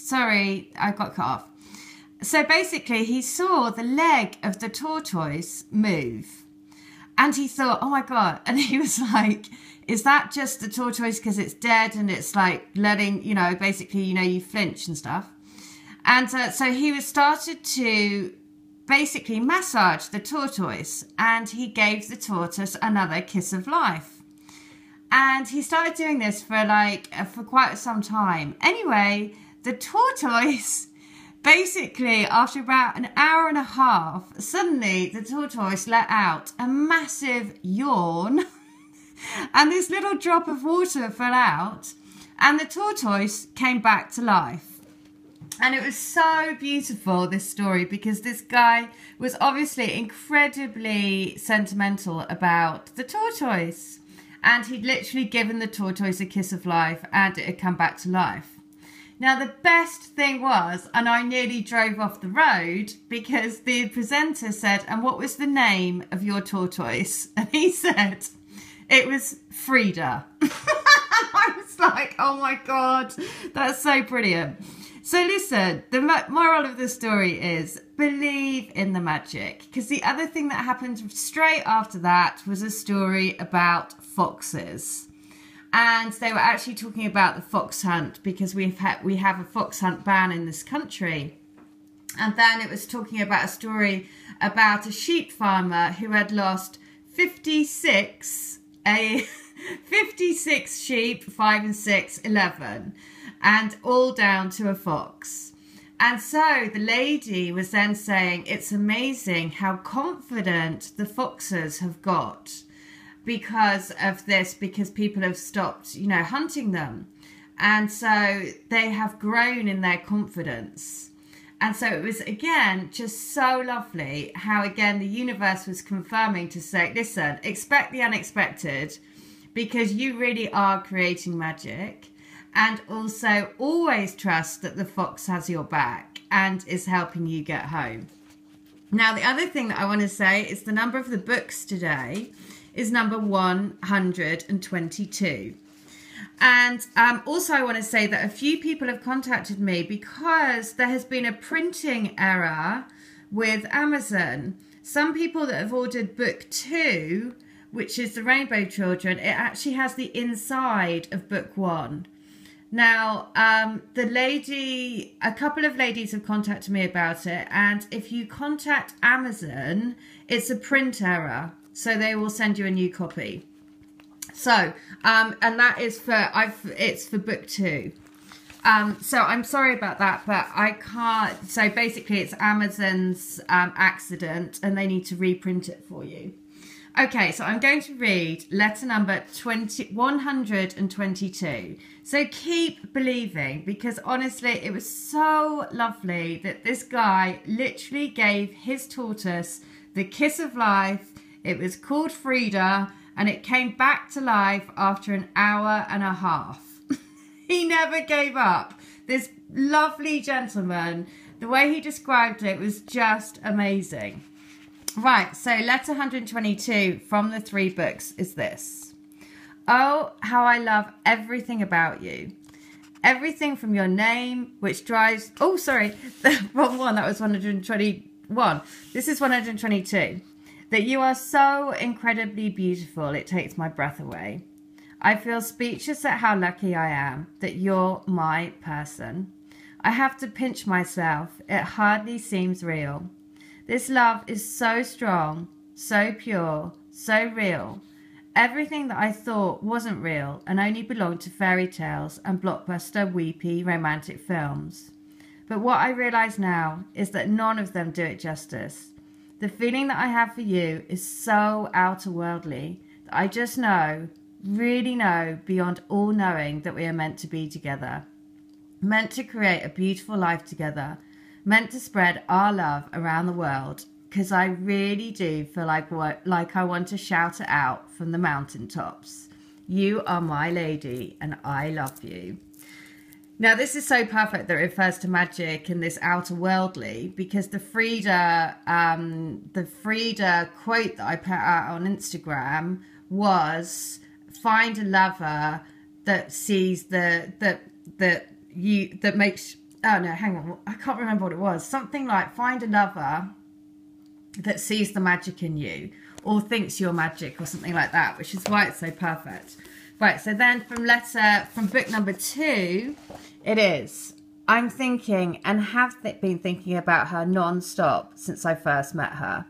Sorry, I got cut off. So basically, he saw the leg of the tortoise move. And he thought, oh my God. And he was like, is that just the tortoise because it's dead and it's like letting, you know, basically, you know, you flinch and stuff. And so he started to basically massage the tortoise, and he gave the tortoise another kiss of life. And he started doing this for quite some time. Anyway, the tortoise, basically after about an hour and a half, suddenly the tortoise let out a massive yawn and this little drop of water fell out and the tortoise came back to life. And it was so beautiful, this story, because this guy was obviously incredibly sentimental about the tortoise. And he'd literally given the tortoise a kiss of life and it had come back to life. Now, the best thing was, and I nearly drove off the road because the presenter said, and what was the name of your tortoise? And he said, it was Frida. I was like, oh my God, that's so brilliant. So listen, the moral of the story is believe in the magic, because the other thing that happened straight after that was a story about foxes. And they were actually talking about the fox hunt, because we have a fox hunt ban in this country. And then it was talking about a story about a sheep farmer who had lost 56 sheep, 5 and 6, 11. And all down to a fox. And so the lady was then saying, it's amazing how confident the foxes have got because of this, because people have stopped, you know, hunting them. And so they have grown in their confidence. And so it was, again, just so lovely how, again, the universe was confirming to say, listen, expect the unexpected, because you really are creating magic. And also always trust that the fox has your back and is helping you get home. Now, the other thing that I want to say is the number of the books today is number 122. And also I want to say that a few people have contacted me because there has been a printing error with Amazon. Some people that have ordered book 2, which is the Rainbow Children, it actually has the inside of book 1. Now, a couple of ladies have contacted me about it, and if you contact Amazon, it's a print error, so they will send you a new copy. So, and that is it's for book 2. So I'm sorry about that, but I can't. So basically, it's Amazon's accident, and they need to reprint it for you. Okay, so I'm going to read letter number 122. So keep believing, because honestly, it was so lovely that this guy literally gave his tortoise the kiss of life. It was called Frida, and it came back to life after an hour and a half. He never gave up. This lovely gentleman, the way he described it was just amazing. Right, so letter 122 from the 3 books is this. Oh, how I love everything about you. Everything from your name, which drives... Oh, sorry, the wrong one. That was 121. This is 122. That you are so incredibly beautiful, it takes my breath away. I feel speechless at how lucky I am that you're my person. I have to pinch myself. It hardly seems real. This love is so strong, so pure, so real. Everything that I thought wasn't real and only belonged to fairy tales and blockbuster, weepy, romantic films. But what I realise now is that none of them do it justice. The feeling that I have for you is so outer-worldly that I just know, really know, beyond all knowing that we are meant to be together. Meant to create a beautiful life together. Meant to spread our love around the world, because I really do feel like I want to shout it out from the mountaintops. You are my lady and I love you. Now, this is so perfect that it refers to magic and this outer worldly, because the Frida quote that I put out on Instagram was, find a lover that sees that makes oh no, hang on, I can't remember what it was. Something like find a lover that sees the magic in you or thinks you're magic or something like that, which is why it's so perfect. Right, so then from book number 2, it is, I'm thinking and have been thinking about her non-stop since I first met her.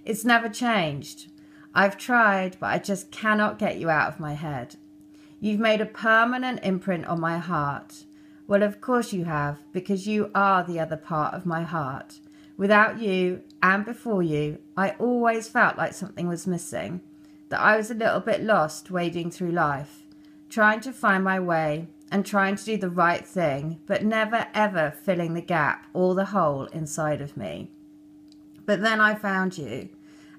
It's never changed. I've tried, but I just cannot get you out of my head. You've made a permanent imprint on my heart. Well, of course you have, because you are the other part of my heart. Without you, and before you, I always felt like something was missing, that I was a little bit lost wading through life, trying to find my way and trying to do the right thing, but never ever filling the gap or the hole inside of me. But then I found you,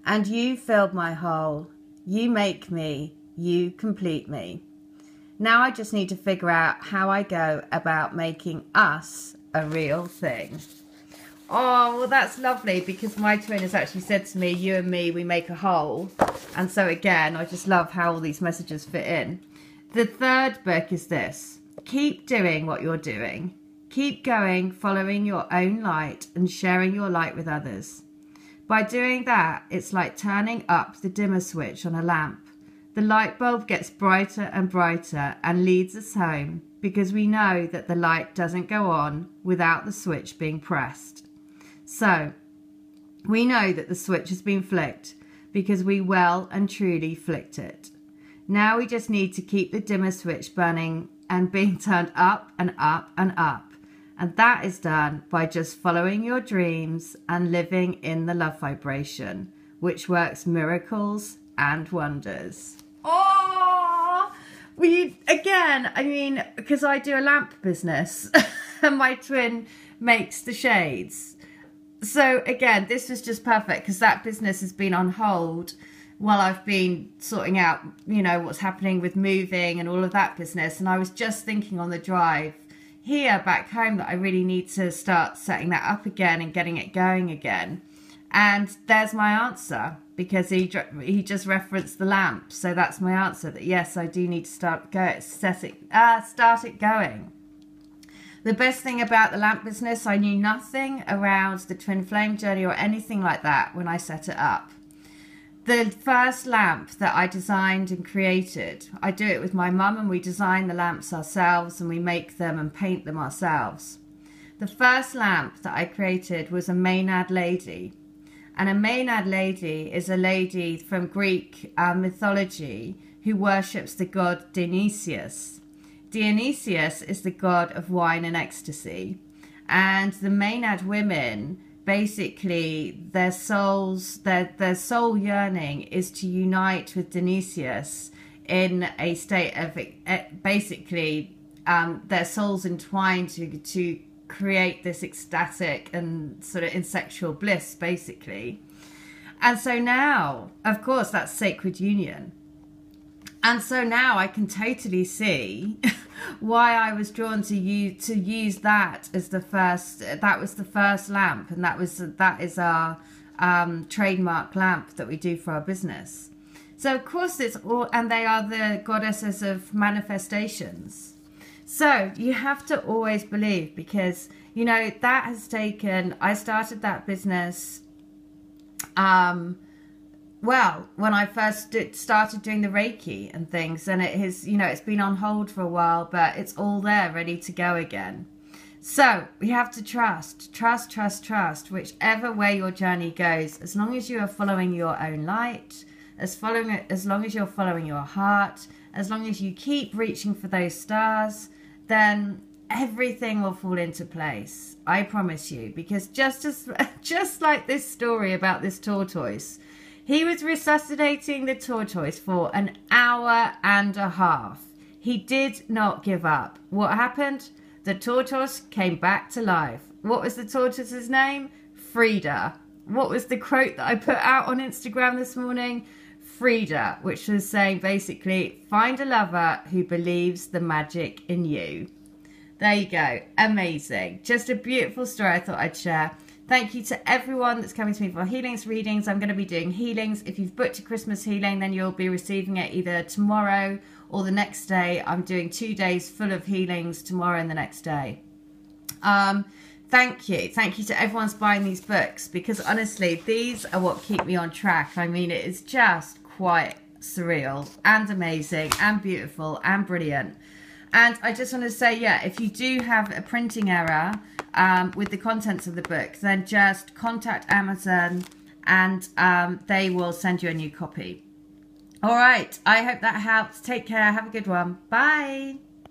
and you filled my hole. You make me, you complete me. Now I just need to figure out how I go about making us a real thing. Oh, well, that's lovely, because my twin has actually said to me, you and me, we make a whole. And so again, I just love how all these messages fit in. The third book is this. Keep doing what you're doing. Keep going, following your own light and sharing your light with others. By doing that, it's like turning up the dimmer switch on a lamp. The light bulb gets brighter and brighter and leads us home, because we know that the light doesn't go on without the switch being pressed. So, we know that the switch has been flicked because we well and truly flicked it. Now we just need to keep the dimmer switch burning and being turned up and up and up. And that is done by just following your dreams and living in the love vibration, which works miracles and wonders. Oh, again, I mean, because I do a lamp business and my twin makes the shades. So again, this was just perfect, because that business has been on hold while I've been sorting out, you know, what's happening with moving and all of that business. And I was just thinking on the drive here back home that I really need to start setting that up again and getting it going again. And there's my answer, because he just referenced the lamp. So that's my answer, that yes, I do need to start it going. The best thing about the lamp business, I knew nothing around the twin flame journey or anything like that when I set it up. The first lamp that I designed and created, I do it with my mum, and we design the lamps ourselves and we make them and paint them ourselves. The first lamp that I created was a Maenad lady. And a Maenad lady is a lady from Greek mythology who worships the god Dionysius. Dionysius is the god of wine and ecstasy. And the Maenad women, basically, their soul yearning is to unite with Dionysius in a state of, basically, their souls entwined to create this ecstatic and sort of insexual bliss, basically. And so now, of course, that's sacred union. And so now I can totally see why I was drawn to use that as the first. That was the first lamp, and that is our trademark lamp that we do for our business. So of course it's all, and they are the goddesses of manifestations. So you have to always believe, because you know that has taken. I started that business. Well, when I first started doing the Reiki and things, and it has, you know, it's been on hold for a while, but it's all there ready to go again. So we have to trust, whichever way your journey goes, as long as you are following your own light, as long as you're following your heart, as long as you keep reaching for those stars, then everything will fall into place. I promise you, because just like this story about this tortoise, he was resuscitating the tortoise for an hour and a half. He did not give up. What happened? The tortoise came back to life. What was the tortoise's name? Frida. What was the quote that I put out on Instagram this morning? Frida, which was saying basically, find a lover who believes the magic in you. There you go. Amazing. Just a beautiful story I thought I'd share. Thank you to everyone that's coming to me for healings, readings. I'm going to be doing healings. If you've booked a Christmas healing, then you'll be receiving it either tomorrow or the next day. I'm doing 2 days full of healings, tomorrow and the next day. Thank you to everyone's buying these books, because honestly, these are what keep me on track. I mean, it is just quite surreal and amazing and beautiful and brilliant. And I just want to say, yeah, if you do have a printing error with the contents of the book, then just contact Amazon and they will send you a new copy. All right, I hope that helps. Take care. Have a good one. Bye.